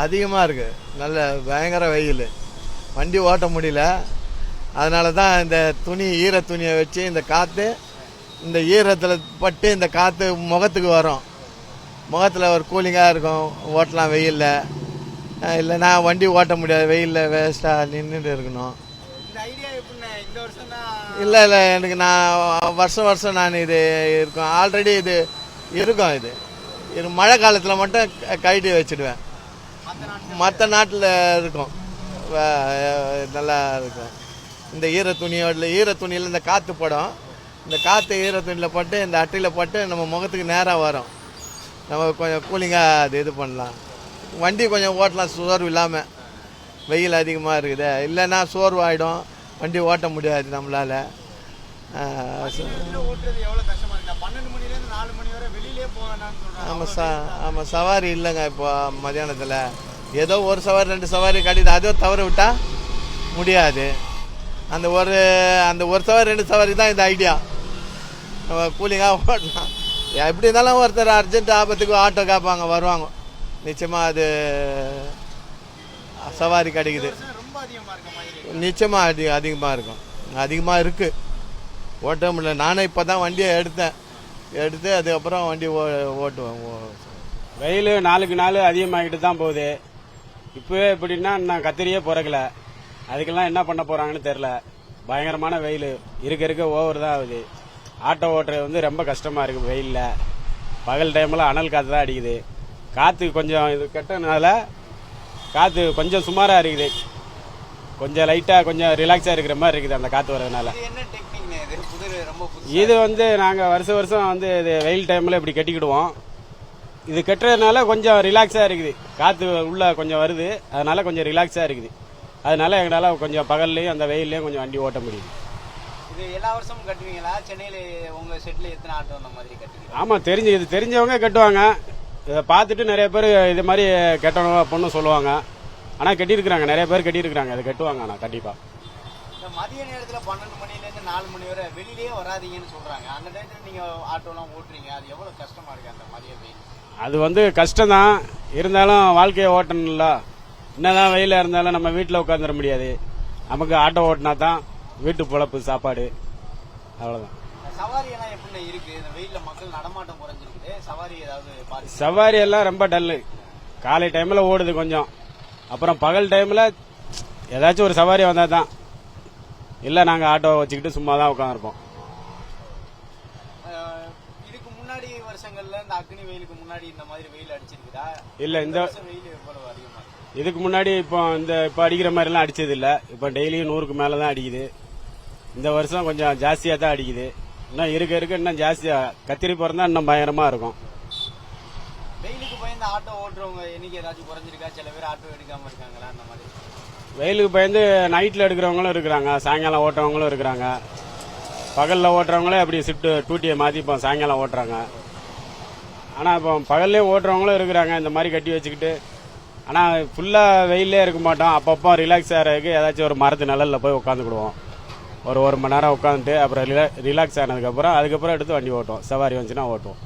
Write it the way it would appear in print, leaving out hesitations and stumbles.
அதிகமாக இருக்குது. நல்ல பயங்கர வெயில், வண்டி ஓட்ட முடியல. அதனால தான் இந்த ஈர துணியை வச்சு இந்த காற்று இந்த ஈரத்தில் பட்டு இந்த காற்று முகத்துக்கு வரும். முகத்தில் ஒரு கூலிங்காக இருக்கும், ஓட்டலாம் வெயிலில். இல்லைன்னா வண்டி ஓட்ட முடியாது, வெயிலில் வேஸ்ட்டாக நின்றுட்டு இருக்கணும். இல்லை எனக்கு நான் வருஷம் நான் இது இருக்கும், ஆல்ரெடி இது இருக்கும். இது மழை காலத்தில் மட்டும் கழட்டி வச்சுடுவேன். மற்ற நாட்டில் இருக்கும், நல்லா இருக்கும். இந்த ஈர துணியில் இந்த காற்று படும். இந்த காற்று ஈர துணியில் பட்டு இந்த அட்டையில் பட்டு நம்ம முகத்துக்கு நேராக வரும். நம்ம கொஞ்சம் கூலிங்காக அது இது பண்ணலாம். வண்டி கொஞ்சம் ஓட்டலாம் சோர்வு இல்லாமல். வெயில் அதிகமாக இருக்குது, இல்லைன்னா சோர்வு ஆகிடும், வண்டி ஓட்ட முடியாது நம்மளால். ஆமாம் சவாரி இல்லைங்க இப்போ மத்தியானத்தில். ஏதோ ஒரு சவாரி 2 சவாரி கிடையாது, அதுவும் தவற விட்டால் முடியாது. அந்த ஒரு சவாரி 2 சவாரி தான் இந்த ஐடியா. நம்ம கூலிங்காக ஓட்டலாம். எப்படி இருந்தாலும் ஒருத்தர் அர்ஜென்ட் ஆபத்துக்கு ஆட்டோ கேட்பாங்க, வருவாங்க. நிச்சயமாக அது சவாரி கிடைக்குது. நிச்சயமாக அதிகமாக இருக்கும், அதிகமாக இருக்குது. ஓட்ட முடியல. நானே இப்போ தான் வண்டியை எடுத்து அதுக்கப்புறம் வண்டி ஓட்டுவேன். வெயில் நாளுக்கு நாள் அதிகமாகிட்டு தான் போகுது. இப்போவே எப்படின்னா நான் கத்திரியே பிறக்கல, அதுக்கெல்லாம் என்ன பண்ண போகிறாங்கன்னு தெரில. பயங்கரமான வெயில் இருக்க ஓவர் தான் ஆகுது. ஆட்டோ ஓட்டுறது வந்து ரொம்ப கஷ்டமாக இருக்குது வெயிலில். பகல் டைமில் அனல் காற்று தான் அடிக்குது. காற்று கொஞ்சம் இது கெட்டனால காற்று கொஞ்சம் சுமாராக இருக்குது. கொஞ்சம் லைட்டாக கொஞ்சம் ரிலாக்ஸாக இருக்கிற மாதிரி இருக்குது அந்த காற்று வர்றதுனால. இது வந்து நாங்கள் வருஷம் வந்து இது வெயில் டைமில் இப்படி கட்டிக்கிடுவோம். இது கட்டுறதுனால கொஞ்சம் ரிலாக்ஸாக இருக்குது. காற்று உள்ள கொஞ்சம் வருது, அதனால கொஞ்சம் ரிலாக்ஸாக இருக்குது. அதனால எங்களால் கொஞ்சம் பகல்லையும் அந்த வெயிலையும் கொஞ்சம் வண்டி ஓட்ட முடியுது. இது எல்லா வருஷமும் கட்டுவீங்களா? சென்னையில் உங்கள் செட்டில் எத்தனை ஆட்டோ அந்த மாதிரி கட்டுவீங்க? ஆமாம், தெரிஞ்சவங்க கட்டுவாங்க. இதை பார்த்துட்டு நிறைய பேர் இது மாதிரி கட்டணும் அப்படின்னு சொல்லுவாங்க. ஆனால் கட்டியிருக்கிறாங்க, நிறைய பேர் கட்டியிருக்கிறாங்க. அதை கட்டுவாங்க. ஆனால் கண்டிப்பாக இந்த மதிய நேரத்தில் 12 மணிலேருந்து 4 மணி வரை வெளியிலேயே வராதிங்கன்னு சொல்கிறாங்க. அந்த நேரத்தில் நீங்கள் ஆட்டோலாம் ஓட்டுறீங்க, அது எவ்வளோ கஷ்டமாக இருக்குது அந்த மதிய வெயில்? அது வந்து கஷ்டம்தான், இருந்தாலும் வாழ்க்கையை ஓட்டணும்ல. என்னதான் வெயிலாக இருந்தாலும் நம்ம வீட்டில் உட்காந்துட முடியாது. நமக்கு ஆட்டோ ஓட்டினா தான் வீட்டு பொழப்பு, சாப்பாடு, அவ்வளோதான். சவாரி எல்லாம் எப்படி இருக்கு? இந்த வெயில்ல மக்கள் நடமாட்டம் குறைஞ்சிருக்குது. சவாரி ஏதாவது? சவாரி எல்லாம் ரொம்ப டல்லு. காலை டைம்ல ஓடுது கொஞ்சம், அப்புறம் பகல் டைம்ல ஏதாச்சும் ஒரு சவாரி வந்தா தான். இல்ல நாங்க ஆட்டோ வச்சுக்கிட்டு சும்மா தான் உட்காந்துருப்போம். இதுக்கு முன்னாடி வருஷங்கள்ல இந்த அக்னி வெயிலுக்கு முன்னாடி இந்த மாதிரி வெயில் அடிச்சிருக்குதா? இல்ல, இந்த வெயில் எவ்வளவு அதிகமா? இதுக்கு முன்னாடி இப்போ அடிக்கிற மாதிரி எல்லாம் அடிச்சது இல்ல. இப்ப டெய்லியும் 100க்கு மேலதான் அடிக்குது. இந்த வருஷம் கொஞ்சம் ஜாஸ்தியா தான் அடிக்குது. இன்னும் இருக்க இன்னும் ஜாஸ்தியா கத்திரி பிறந்தா இன்னும் பயங்கரமா இருக்கும். வெயிலுக்கு பயந்து ஆட்டோ ஓட்டுறவங்க எண்ணிக்கை ஏதாச்சும் குறைஞ்சிருக்கா? சில பேர் ஆட்டோ எடுக்காம இருக்காங்களா? அந்த மாதிரி வெயிலுக்கு பயந்து நைட்ல எடுக்கிறவங்களும் இருக்கிறாங்க, சாயங்காலம் ஓட்டுறவங்களும் இருக்கிறாங்க. பகல்ல ஓட்டுறவங்களே அப்படி ஷிஃப்ட் டூட்டியை மாத்தி இப்போ சாயங்காலம் ஓட்டுறாங்க. ஆனா இப்போ பகல்லே ஓட்டுறவங்களும் இருக்கிறாங்க இந்த மாதிரி கட்டி வச்சுக்கிட்டு. ஆனா ஃபுல்லா வெயிலே இருக்க மாட்டோம். அப்பப்போ ரிலாக்ஸ் ஆகிறதுக்கு ஏதாச்சும் ஒரு மரத்து நிழல்ல போய் உட்காந்துக்கிடுவோம். ஒரு மணி நேரம் உட்காந்துட்டு அப்புறம் ரிலாக்ஸ் ஆனதுக்கப்புறம் அதுக்கப்புறம் எடுத்து வண்டி ஓட்டுவோம். சவாரி வந்துச்சுன்னா ஓட்டுவோம்.